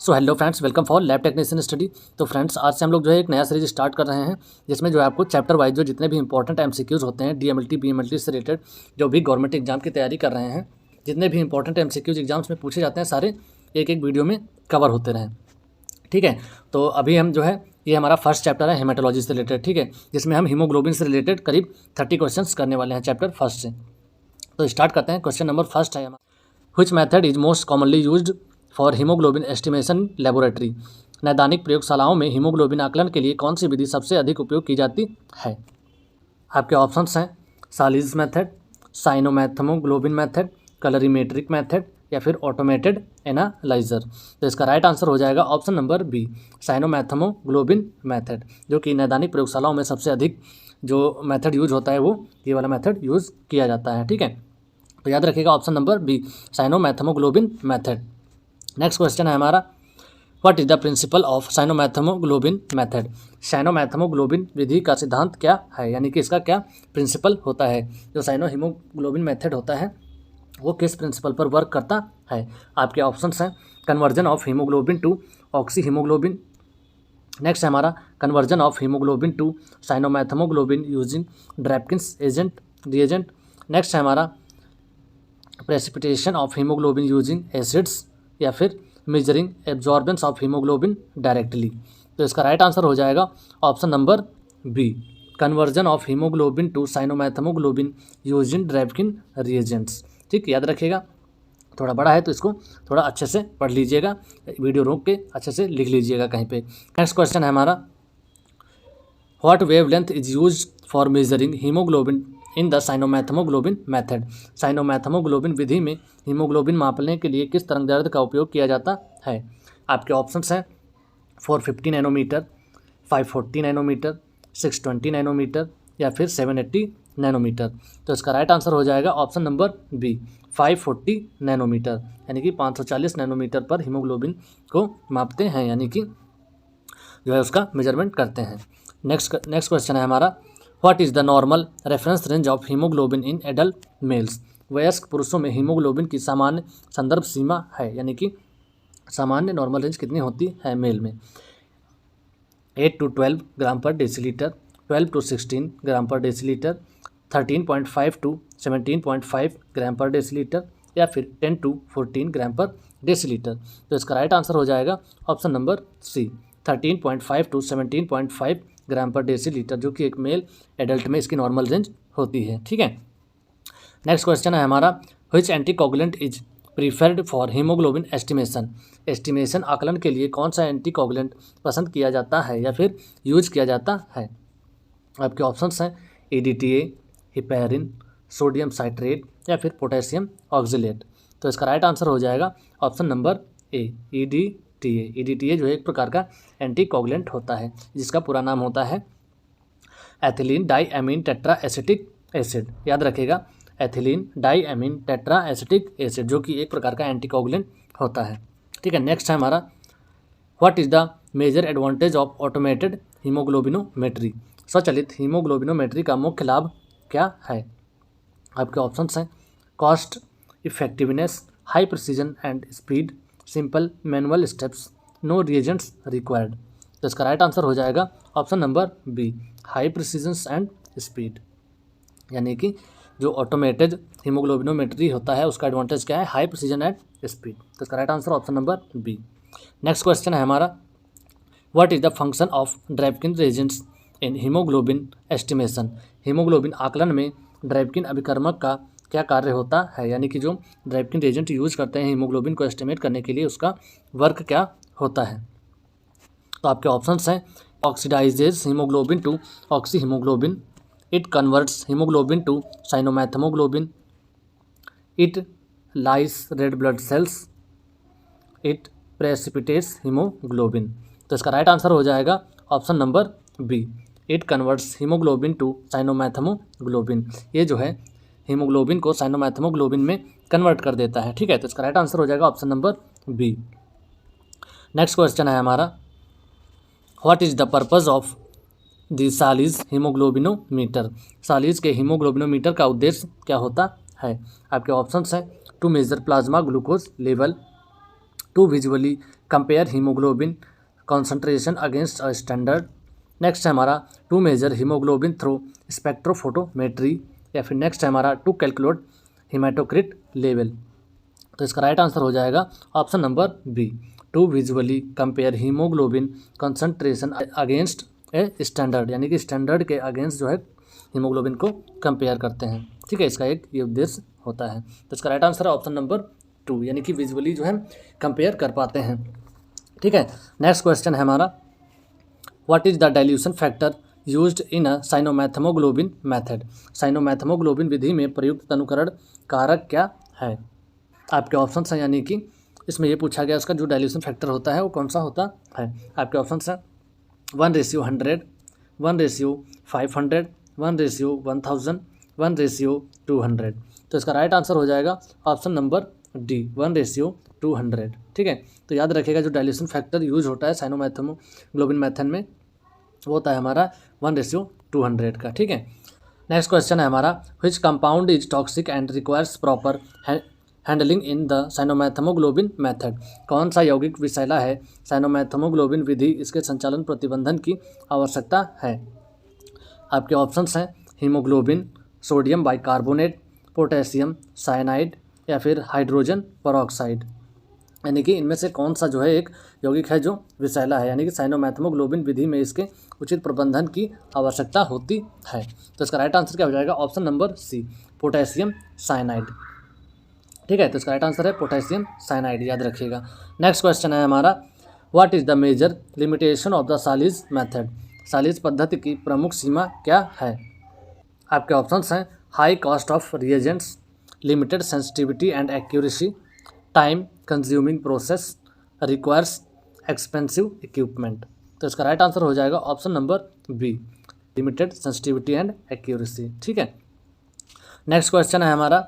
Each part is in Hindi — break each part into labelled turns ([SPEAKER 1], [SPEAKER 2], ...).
[SPEAKER 1] So hello friends, welcome for lab technician study. तो फ्रेंड्स, आज से हम लोग जो है एक नया सीरीज स्टार्ट कर रहे हैं, जिसमें जो है आपको चैप्टर वाइज जो जितने भी इंपॉर्टेंट एमसीक्यूज़ होते हैं डीएमएलटी बीएमएलटी से रिलेटेड, जो भी गवर्नमेंट एग्जाम की तैयारी कर रहे हैं, जितने भी इंपॉर्टेंट एमसीक्यूज़ एग्जाम्स में पूछे जाते हैं, सारे एक एक वीडियो में कवर होते रहें। ठीक है, तो अभी हम जो है ये हमारा फर्स्ट चैप्टर है हेमाटोलॉजी से रिलेटेड। ठीक है, जिसमें हम हीमोग्लोबिन से रिलेटेड करीब 30 क्वेश्चंस करने वाले हैं चैप्टर फर्स्ट से। तो स्टार्ट करते हैं। क्वेश्चन नंबर फर्स्ट है हमारा, which method is most commonly used for hemoglobin estimation laboratory. नैदानिक प्रयोगशालाओं में हीमोग्लोबिन आकलन के लिए कौन सी विधि सबसे अधिक उपयोग की जाती है। आपके ऑप्शंस हैं सालिज मेथड, साइनोमैथमोग्लोबिन मेथड, कलरीमेट्रिक मेथड या फिर ऑटोमेटेड एनालाइजर। तो इसका राइट आंसर हो जाएगा option number B, cyanmethemoglobin method, जो कि नैदानिक प्रयोगशालाओं में सबसे अधिक जो मेथड यूज होता है वो ये वाला मेथड यूज़ किया जाता है। ठीक है, तो याद रखिएगा option number B, cyanmethemoglobin method. Next question है हमारा, what is the principle of cyanmethemoglobin method. साइनोमैथमोग्लोबिन विधि का सिद्धांत क्या है, यानी कि इसका क्या प्रिंसिपल होता है। जो साइनो हीमोग्लोबिन मेथड होता है वो किस प्रिंसिपल पर वर्क करता है। आपके ऑप्शंस हैं conversion of haemoglobin to oxy haemoglobin. Next है हमारा conversion of haemoglobin to cyanmethemoglobin using Drabkin's agent reagent. Next है हमारा precipitation of haemoglobin using acids, या फिर measuring absorbance of haemoglobin directly. तो इसका राइट आंसर हो जाएगा option number B, conversion of haemoglobin to cyanmethemoglobin using Drabkin reagents. ठीक, याद रखिएगा, थोड़ा बड़ा है तो इसको थोड़ा अच्छे से पढ़ लीजिएगा, वीडियो रोक के अच्छे से लिख लीजिएगा कहीं पे। नेक्स्ट क्वेश्चन है हमारा, what wavelength is use for measuring haemoglobin in the साइनोमैथमोग्लोबिन method. साइनोमैथमोग्लोबिन विधि में हीमोग्लोबिन मापने के लिए किस तरंगदैर्ध्य का उपयोग किया जाता है। आपके ऑप्शंस हैं 450 नैनोमीटर, 540 नैनोमीटर, 620 नैनोमीटर या फिर 780 नैनोमीटर। तो इसका राइट आंसर हो जाएगा ऑप्शन नंबर बी, 540 नैनोमीटर, यानी कि 540 नैनोमीटर पर हीमोग्लोबिन को मापते हैं, यानी कि जो है उसका मेजरमेंट करते हैं। नेक्स्ट क्वेश्चन है हमारा, what is the normal reference range of hemoglobin in adult males. वयस्क पुरुषों में हीमोग्लोबिन की सामान्य संदर्भ सीमा है, यानी कि सामान्य नॉर्मल रेंज कितनी होती है मेल में। 8 to 12 ग्राम पर डेसीलीटर, 12 to 16 ग्राम पर डेसीलीटर, 13.5 to 17.5 ग्राम पर डेसीलीटर या फिर 10 to 14 ग्राम पर डेसीलीटर। तो इसका राइट आंसर हो जाएगा ऑप्शन नंबर सी, 13.5 to 17.5 ग्राम पर डेसीलीटर, जो कि एक मेल एडल्ट में इसकी नॉर्मल रेंज होती है। ठीक है, नेक्स्ट क्वेश्चन है हमारा, which anticoagulant is preferred for hemoglobin estimation. Estimation आकलन के लिए कौन सा एंटीकोगुलेंट पसंद किया जाता है या फिर यूज किया जाता है। आपके ऑप्शंस हैं EDTA, हिपैरिन, सोडियम साइट्रेट या फिर पोटेशियम ऑक्जिलेट। तो इसका राइट आंसर हो जाएगा ऑप्शन नंबर ए, EDTA। EDTA जो है एक प्रकार का एंटीकोगुलेंट होता है, जिसका पूरा नाम होता है ethylene diamine tetra acetic acid. याद रखिएगा, ethylene diamine tetra acetic acid, जो कि एक प्रकार का एंटीकोगुलेंट होता है। ठीक है, नेक्स्ट है हमारा, what is the major advantage of automated haemoglobinometry. स्वचालित हीमोग्लोबिनोमेट्री का मुख्य लाभ क्या है। आपके ऑप्शंस हैं cost effectiveness, high precision and speed, simple manual steps, no reagents required. तो इसका राइट आंसर हो जाएगा option number B, high precision and speed, यानी कि जो ऑटोमेटेड हीमोग्लोबिनोमेट्री होता है उसका एडवांटेज क्या है, हाई प्रिसीजन एंड स्पीड। तो इसका right answer option number B. Next question है हमारा, what is the function of Drabkin reagents in haemoglobin estimation. Haemoglobin आकलन में ड्रैपकिन अभिकर्मक का क्या कार्य होता है, यानी कि जो ड्रैपकिन रिएजेंट यूज करते हैं हीमोग्लोबिन को एस्टिमेट करने के लिए उसका वर्क क्या होता है। तो आपके ऑप्शंस हैं oxidizes haemoglobin to oxy haemoglobin, it converts haemoglobin to cyanmethaemoglobin, it lyses red blood cells, it precipitates haemoglobin. तो इसका राइट आंसर हो जाएगा option number B, it converts haemoglobin to cyanmethaemoglobin. ये जो है हीमोग्लोबिन को साइनोमैथमोग्लोबिन में कन्वर्ट कर देता है। ठीक है, तो इसका राइट आंसर हो जाएगा option number B. Next question है हमारा, what is the purpose of the Sahli's haemoglobinometer. Sahli's के हीमोग्लोबिनोमीटर का उद्देश्य क्या होता है। आपके ऑप्शंस हैं to measure plasma glucose level, to visually compare hemoglobin concentration against a standard. Next है हमारा to measure hemoglobin through spectrophotometry, या फिर नेक्स्ट है हमारा टू कैलकुलेट हीमाटोक्रिट लेवल। तो इसका राइट आंसर हो जाएगा option number B, to visually compare hemoglobin concentration against a standard, यानी कि स्टैंडर्ड के अगेंस्ट जो है हीमोग्लोबिन को कंपेयर करते हैं। ठीक है, इसका एक ये उद्देश्य होता है। तो इसका राइट आंसर है ऑप्शन नंबर 2, यानी कि विजुअली जो है कंपेयर कर पाते हैं। ठीक है, नेक्स्ट क्वेश्चन है हमारा, what is the dilution factor used in a cyanmethaemoglobin method. साइनोमैथमोग्लोबिन विधि में प्रयुक्त तनुकरण कारक क्या है। आपके ऑप्शन हैं, यानी कि इसमें ये पूछा गया उसका जो डाइल्यूशन फैक्टर होता है वो कौन सा होता है। आपके ऑप्शन हैं 1:100, 1:500, 1:1000, 1:200। तो इसका राइट आंसर हो जाएगा ऑप्शन नंबर डी, 1:200। ठीक है, तो याद रखिएगा जो डाइल्यूशन फैक्टर यूज होता है साइनोमैथमोग्लोबिन मेथड में वो होता है हमारा 1:200 का। ठीक है, नेक्स्ट क्वेश्चन है हमारा, which compound is toxic and requires proper handling in the साइनोमैथमोग्लोबिन method. कौन सा यौगिक विषैला है, साइनोमैथमोग्लोबिन विधि इसके संचालन प्रतिबंधन की आवश्यकता है। आपके ऑप्शंस हैं haemoglobin, sodium bicarbonate, potassium cyanide, या फिर हाइड्रोजन पेरोक्साइड। यानी कि इनमें से कौन सा जो है एक यौगिक है जो विषैला है, यानी कि साइनोमैथमोग्लोबिन विधि में इसके उचित प्रबंधन की आवश्यकता होती है। तो इसका राइट आंसर क्या हो जाएगा, option number C, potassium cyanide. ठीक है, तो इसका राइट आंसर है पोटेशियम साइनाइड, याद रखिएगा। नेक्स्ट क्वेश्चन है हमारा, what is the major limitation of the Sahli's method. Sahli's पद्धति की प्रमुख सीमा क्या है। आपके ऑप्शंस हैं high cost of reagents, limited sensitivity and accuracy, time consuming process, requires expensive equipment. तो इसका राइट आंसर हो जाएगा option number B, limited sensitivity and accuracy. ठीक है, नेक्स्ट क्वेश्चन है हमारा,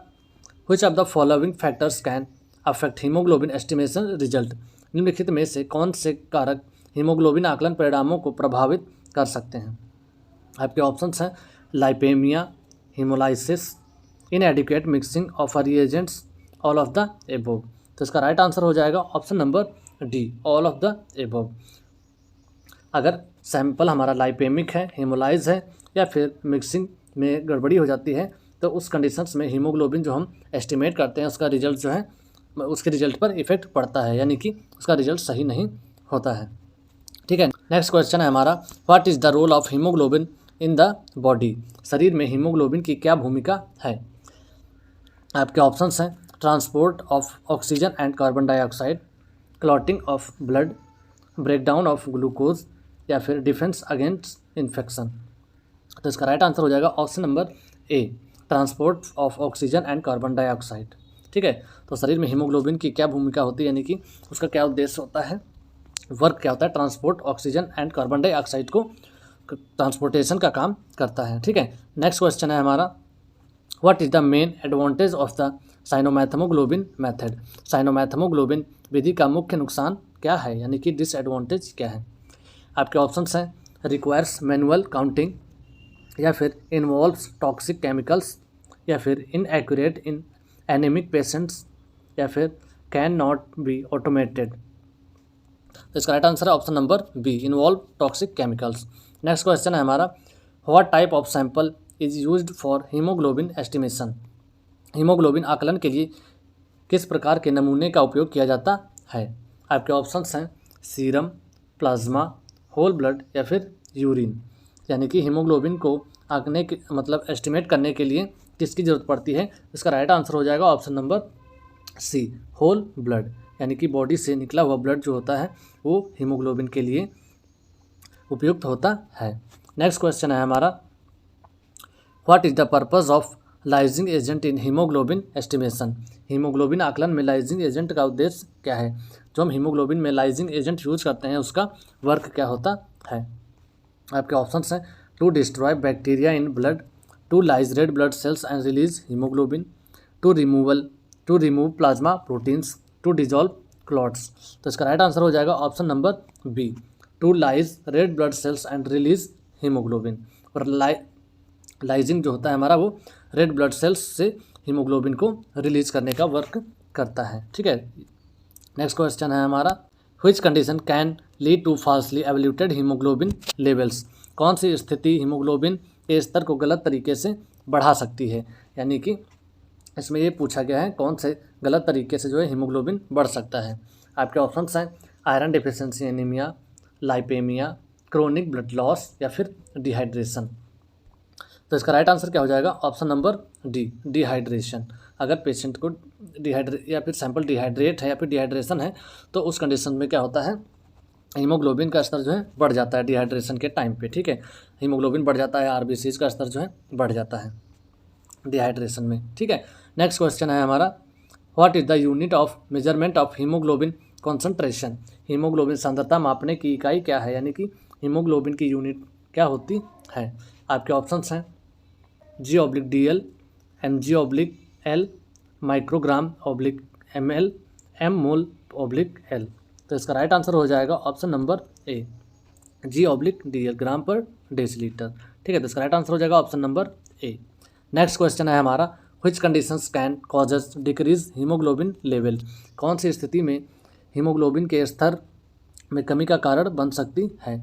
[SPEAKER 1] which of the following factors can affect haemoglobin estimation result. निम्नलिखित में से कौन से कारक हीमोग्लोबिन आकलन परिणामों को प्रभावित कर सकते हैं। आपके ऑप्शंस हैं lipaemia, haemolysis, inadequate mixing of reagents, all of the above. तो इसका राइट आंसर हो जाएगा option number D, all of the above. अगर सैंपल हमारा लाइपेमिक है, हीमोलाइज है, या फिर मिक्सिंग में गड़बड़ी हो जाती है, तो उस कंडीशंस में हीमोग्लोबिन जो हम एस्टिमेट करते हैं उसका रिजल्ट जो है उसके रिजल्ट पर इफेक्ट पड़ता है, यानी कि उसका रिजल्ट सही नहीं होता है। ठीक है, नेक्स्ट क्वेश्चन है हमारा, what is the role of hemoglobin in the body. शरीर में हीमोग्लोबिन की क्या भूमिका है। आपके ऑप्शंस हैं transport of oxygen and carbon dioxide, clotting of blood, breakdown of glucose, या फिर डिफेंस अगेंस्ट इन्फेक्शन। तो इसका राइट आंसर हो जाएगा option number A, transport of oxygen and carbon dioxide. ठीक है, तो शरीर में हीमोग्लोबिन की क्या भूमिका होती है, यानी कि उसका क्या उद्देश्य होता है, वर्क क्या होता है, transport oxygen and carbon dioxide को ट्रांसपोर्टेशन का काम करता है। ठीक है, नेक्स्ट क्वेश्चन है हमारा, what is the main advantage of the साइनोमैथमोग्लोबिन method. साइनोमैथमोग्लोबिन विधि का मुख्य नुकसान क्या है, यानी कि डिसएडवांटेज क्या है। आपके ऑप्शंस हैं रिक्वायर्स मैनुअल काउंटिंग, या फिर इन्वॉल्व्स टॉक्सिक केमिकल्स, या फिर इनएक्यूरेट इन एनीमिक पेशेंट्स, या फिर कैन नॉट बी ऑटोमेटेड। तो इसका राइट आंसर है option number B, involve toxic chemicals. Next question है हमारा, what type of sample is used for hemoglobin estimation. Haemoglobin आकलन के लिए किस प्रकार के नमूने का उपयोग किया जाता है। आपके ऑप्शंस हैं सीरम, प्लाज्मा, होल ब्लड, या फिर यूरिन। यानी कि हीमोग्लोबिन को आंकने के मतलब एस्टिमेट करने के लिए किसकी ज़रूरत पड़ती है। इसका राइट आंसर हो जाएगा option number C, whole blood, यानी कि बॉडी से निकला हुआ ब्लड जो होता है वो हीमोग्लोबिन के लिए उपयुक्त होता है। नेक्स्ट क्वेश्चन है हमारा, what is the purpose of lysing agent in haemoglobin estimation. Haemoglobin आकलन में लाइजिंग एजेंट का उद्देश्य क्या है। जो हम हीमोग्लोबिन में लाइजिंग एजेंट यूज करते हैं उसका वर्क क्या होता है। आपके ऑप्शंस हैं to destroy bacteria in blood, to lyse red blood cells and release hemoglobin, to remove plasma proteins, to dissolve clots. तो इसका राइट आंसर हो जाएगा option number B, to lyse red blood cells and release hemoglobin. और लाइजिंग जो होता है हमारा वो रेड ब्लड सेल्स से हीमोग्लोबिन को रिलीज करने का वर्क करता है। ठीक है, नेक्स्ट क्वेश्चन है हमारा, which condition can lead to falsely elevated haemoglobin levels. कौन सी स्थिति हीमोग्लोबिन के स्तर को गलत तरीके से बढ़ा सकती है, यानी कि इसमें ये पूछा गया है कौन से गलत तरीके से जो है हीमोग्लोबिन बढ़ सकता है। आपके ऑप्शंस हैं iron deficiency anaemia, lipaemia, chronic blood loss या फिर डिहाइड्रेशन। तो इसका राइट आंसर क्या हो जाएगा, ऑप्शन नंबर डी, डिहाइड्रेशन। अगर पेशेंट को या फिर सैंपल डिहाइड्रेट है या फिर डिहाइड्रेशन है तो उस कंडीशन में क्या होता है, हीमोग्लोबिन का स्तर जो है बढ़ जाता है डिहाइड्रेशन के टाइम पे। ठीक है, हीमोग्लोबिन बढ़ जाता है, आरबीसीज का स्तर जो है बढ़ जाता है डिहाइड्रेशन में। ठीक है, नेक्स्ट क्वेश्चन है हमारा, what is the unit of measurement of haemoglobin concentration. Haemoglobin सांद्रता मापने की इकाई क्या है, यानी कि हीमोग्लोबिन की यूनिट क्या होती है। आपके ऑप्शंस हैं G/DL, mg/L, microgram oblique ml, mmol/L। तो इसका राइट आंसर हो जाएगा ऑप्शन नंबर ए, G/DL, ग्राम पर डेसीलीटर। ठीक है, तो इसका राइट आंसर हो जाएगा ऑप्शन नंबर ए। नेक्स्ट क्वेश्चन है हमारा, which conditions can causes decrease haemoglobin level. कौन सी स्थिति में हीमोग्लोबिन के स्तर में कमी का कारण बन सकती है।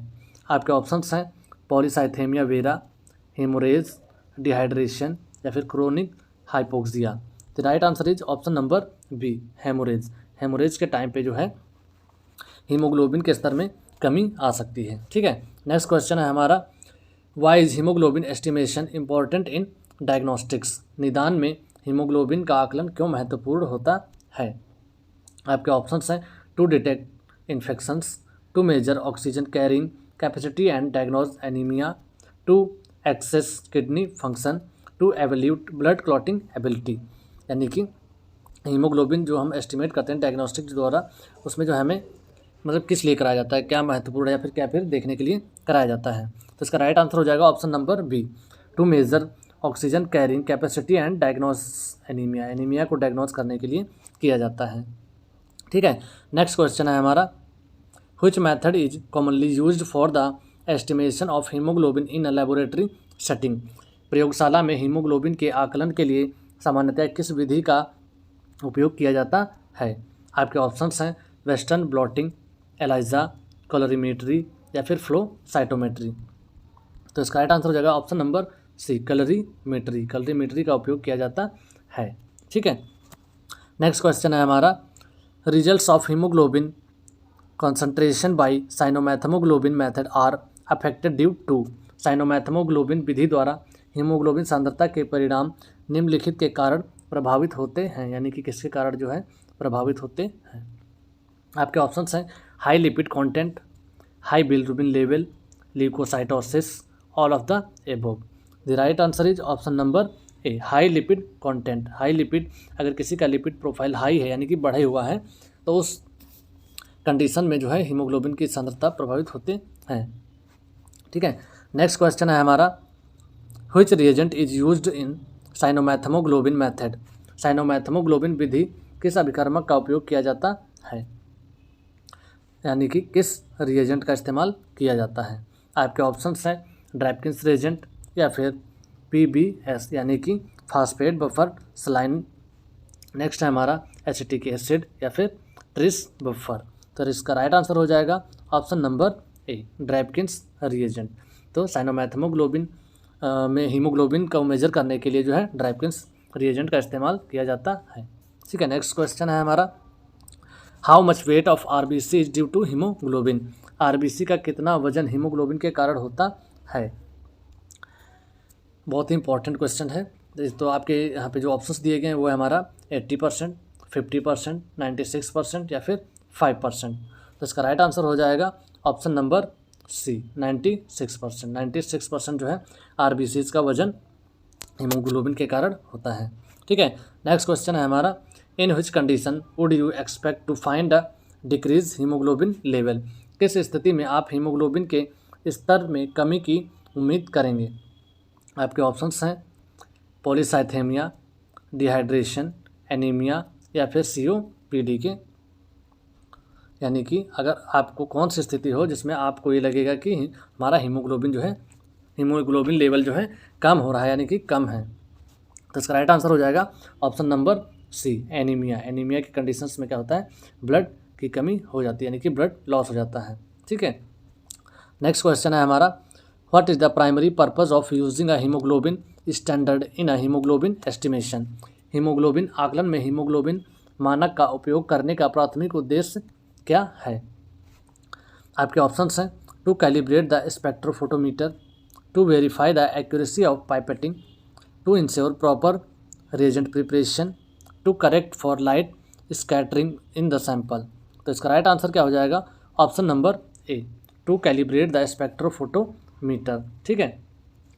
[SPEAKER 1] आपके ऑप्शंस हैं पॉलीसाइथेमिया वेरा, हेमोरेज, डिहाइड्रेशन या फिर chronic hypoxia. The right answer is option number B, hemorrhage. Hemorrhage के टाइम पे जो है हीमोग्लोबिन के स्तर में कमी आ सकती है। ठीक है, नेक्स्ट क्वेश्चन है हमारा, why is hemoglobin estimation important in diagnostics. निदान में हीमोग्लोबिन का आकलन क्यों महत्वपूर्ण होता है। आपके ऑप्शंस हैं to detect infections, to measure oxygen carrying capacity and diagnose anemia, to assess kidney function, to evaluate blood clotting ability. यानी कि हीमोग्लोबिन जो हम एस्टिमेट करते हैं डायग्नोस्टिक द्वारा, उसमें जो हमें मतलब किस लिए कराया जाता है, क्या महत्वपूर्ण है या फिर देखने के लिए कराया जाता है। तो इसका राइट आंसर हो जाएगा option number B, to measure oxygen carrying capacity and diagnose anemia. Anemia को डायग्नोस करने के लिए किया जाता है। ठीक है, नेक्स्ट क्वेश्चन है हमारा, which method is commonly used for the estimation of hemoglobin in a laboratory setting. प्रयोगशाला में हीमोग्लोबिन के आकलन के लिए सामान्यतः किस विधि का उपयोग किया जाता है। आपके ऑप्शंस हैं वेस्टर्न ब्लॉटिंग, एलाइजा, कलोरीमेट्री या फिर फ्लो साइटोमेट्री। तो इसका राइट आंसर हो जाएगा ऑप्शन नंबर सी, कलरीमेट्री। कलरीमेट्री का उपयोग किया जाता है। ठीक है, नेक्स्ट क्वेश्चन है हमारा, results of haemoglobin concentration by cyanomethemoglobin method are affected due to। साइनोमेथेमोग्लोबिन विधि द्वारा हीमोग्लोबिन सांद्रता के परिणाम निम्नलिखित के कारण प्रभावित होते हैं, यानी कि किसके कारण जो है प्रभावित होते हैं। आपके ऑप्शंस हैं high lipid content, high bilirubin level, leukocytosis, all of the above. The right answer is option number A, high lipid content. High lipid, अगर किसी का लिपिड प्रोफाइल हाई है यानी कि बढ़े हुआ है तो उस कंडीशन में जो है हीमोग्लोबिन की सांद्रता प्रभावित होते हैं। ठीक है, नेक्स्ट क्वेश्चन है हमारा, which reagent is used in cyanmethaemoglobin method. Cyanmethaemoglobin विधि किस अभिकर्मक का उपयोग किया जाता है, यानी कि किस रिएजेंट का इस्तेमाल किया जाता है। आपके ऑप्शंस हैं ड्रैपकिंस रिएजेंट या फिर PBS यानी कि फास्फेट बफर सलाइन। नेक्स्ट है हमारा एसिटिक एसिड या फिर ट्रिस बफर। तो इसका राइट आंसर हो जाएगा ऑप्शन नंबर ए, ड्रैपकिंस रिएजेंट। तो साइनोमेथेमोग्लोबिन में हीमोग्लोबिन को मेजर करने के लिए जो है ड्रैपकिंस रिएजेंट का इस्तेमाल किया जाता है। ठीक है, नेक्स्ट क्वेश्चन है हमारा, how much weight of RBC is due to hemoglobin. RBC का कितना वजन हीमोग्लोबिन के कारण होता है। बहुत ही इंपॉर्टेंट क्वेश्चन है। तो आपके यहाँ पे जो ऑप्शंस दिए गए हैं वो है हमारा 80%, 50%, 96% या फिर 5%। तो इसका राइट आंसर हो जाएगा ऑप्शन नंबर सी, 96%। 96% जो है RBCs का वजन हीमोग्लोबिन के कारण होता है। ठीक है, नेक्स्ट क्वेश्चन है हमारा, in which condition would you expect to find a decrease haemoglobin level. किस स्थिति में आप हीमोग्लोबिन के स्तर में कमी की उम्मीद करेंगे। आपके ऑप्शंस हैं पॉलीसाइथेमिया, डिहाइड्रेशन, एनीमिया या फिर COPD के। यानी कि अगर आपको कौन सी स्थिति हो जिसमें आपको ये लगेगा कि हमारा हीमोग्लोबिन जो है, हीमोग्लोबिन लेवल जो है कम हो रहा है, यानी कि कम है। तो इसका राइट आंसर हो जाएगा option number C, anemia. Anemia की कंडीशंस में क्या होता है, ब्लड की कमी हो जाती है, यानी कि ब्लड लॉस हो जाता है। ठीक है, नेक्स्ट क्वेश्चन है हमारा, what is the primary purpose of using a haemoglobin standard in a haemoglobin estimation. Haemoglobin आकलन में हीमोग्लोबिन मानक का उपयोग करने का प्राथमिक उद्देश्य क्या है। आपके ऑप्शंस हैं, to calibrate the spectrophotometer, to verify the accuracy of pipetting, to ensure proper reagent preparation, to correct for light scattering in the sample. तो इसका राइट आंसर क्या हो जाएगा, option number A, to calibrate the spectrophotometer. ठीक है,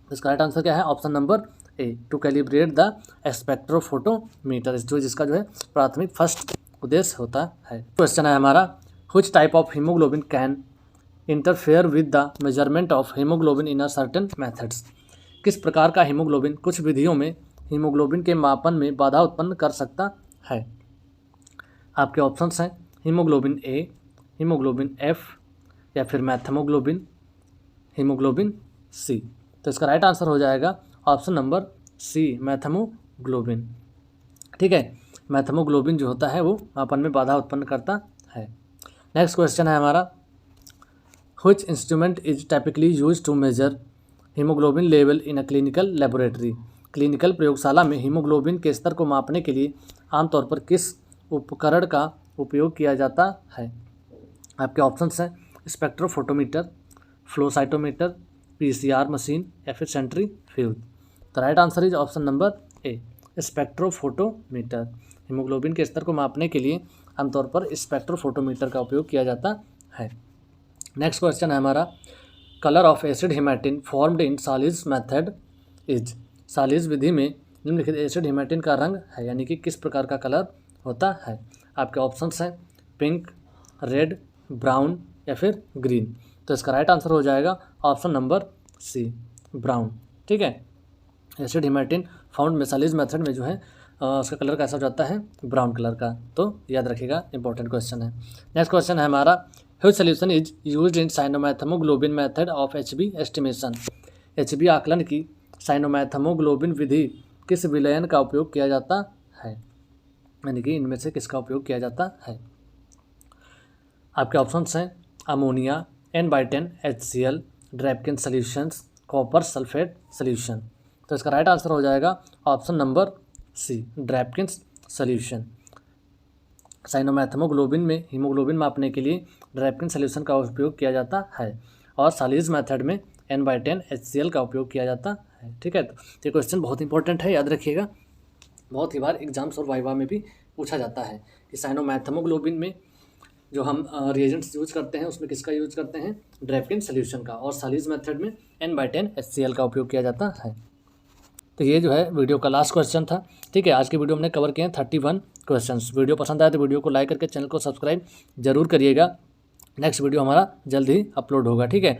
[SPEAKER 1] इसका राइट आंसर क्या है, option number A, to calibrate the spectrophotometer, जो जिसका जो है प्राथमिक फर्स्ट उद्देश्य होता है। क्वेश्चन है हमारा, which type of haemoglobin can interfere with the measurement of hemoglobin in a certain methods. किस प्रकार का हीमोग्लोबिन कुछ विधियों में हीमोग्लोबिन के मापन में बाधा उत्पन्न कर सकता है। आपके ऑप्शंस हैं, हीमोग्लोबिन ए, हीमोग्लोबिन एफ, या फिर मैथमोग्लोबिन, हीमोग्लोबिन सी। तो इसका राइट आंसर हो जाएगा ऑप्शन नंबर सी, मैथमोग्लोबिन। ठीक है, मैथमोग्लोबिन जो होता है वो मापन में बाधा उत्पन्न करता है। नेक्स्ट क्वेश्चन है हमारा, which instrument is typically use to measure hemoglobin level in a clinical laboratory. Clinical प्रयोगशाला में हीमोग्लोबिन के स्तर को मापने के लिए आमतौर पर किस उपकरण का उपयोग किया जाता है। आपके ऑप्शंस हैं, spectrophotometer, flow cytometer, PCR machine, या फिर सेंट्रीफ्यूज। तो right answer is option number A, spectrophotometer. Haemoglobin के स्तर को मापने के लिए आमतौर पर स्पेक्ट्रोफोटोमीटर का उपयोग किया जाता है। नेक्स्ट क्वेश्चन है हमारा, colour of acid haematin formed in Sahli's method is. Sahli's विधि में निम्नलिखित एसिड हेमेटिन का रंग है, यानी कि किस प्रकार का कलर होता है। आपके ऑप्शंस हैं, पिंक, रेड, ब्राउन, या फिर ग्रीन। तो इसका राइट आंसर हो जाएगा ऑप्शन नंबर सी, ब्राउन। ठीक है, एसिड हेमेटिन फाउंड में सालिज मेथड में जो है उसका कलर कैसा हो जाता है, ब्राउन कलर का। तो याद रखिएगा, इंपॉर्टेंट क्वेश्चन है। नेक्स्ट क्वेश्चन है हमारा, which solution is used in cyanmethaemoglobin method of Hb estimation. Hb आकलन की साइनोमैथमोग्लोबिन विधि किस विलयन का उपयोग किया जाता है, यानी कि इनमें से किसका उपयोग किया जाता है। आपके ऑप्शंस हैं, ammonia, N/10 HCl, Drabkin solutions, copper sulphate solution. तो इसका राइट आंसर हो जाएगा option number C, Drabkin solution. Cyanmethaemoglobin में हीमोग्लोबिन मापने के लिए ड्रैपकिन सॉल्यूशन का उपयोग किया जाता है और सालिज मेथड में N/10 HCl का उपयोग किया जाता है। ठीक है, तो ये क्वेश्चन बहुत इंपॉर्टेंट है, याद रखिएगा। बहुत ही बार एग्जाम्स और वाइवा में भी पूछा जाता है कि साइनोमैथमोग्लोबिन में जो हम रिएजेंट्स यूज करते हैं उसमें किसका यूज करते हैं, ड्रैपकिन सॉल्यूशन का, और सालिज मेथड में N/10 HCl का उपयोग किया जाता है। तो ये जो है वीडियो का लास्ट क्वेश्चन था। ठीक है, आज की वीडियो हमने कवर किए हैं 31 क्वेश्चंस। वीडियो पसंद आए तो वीडियो को लाइक करके चैनल को सब्सक्राइब जरूर करिएगा। नेक्स्ट वीडियो हमारा जल्द ही अपलोड होगा। ठीक है।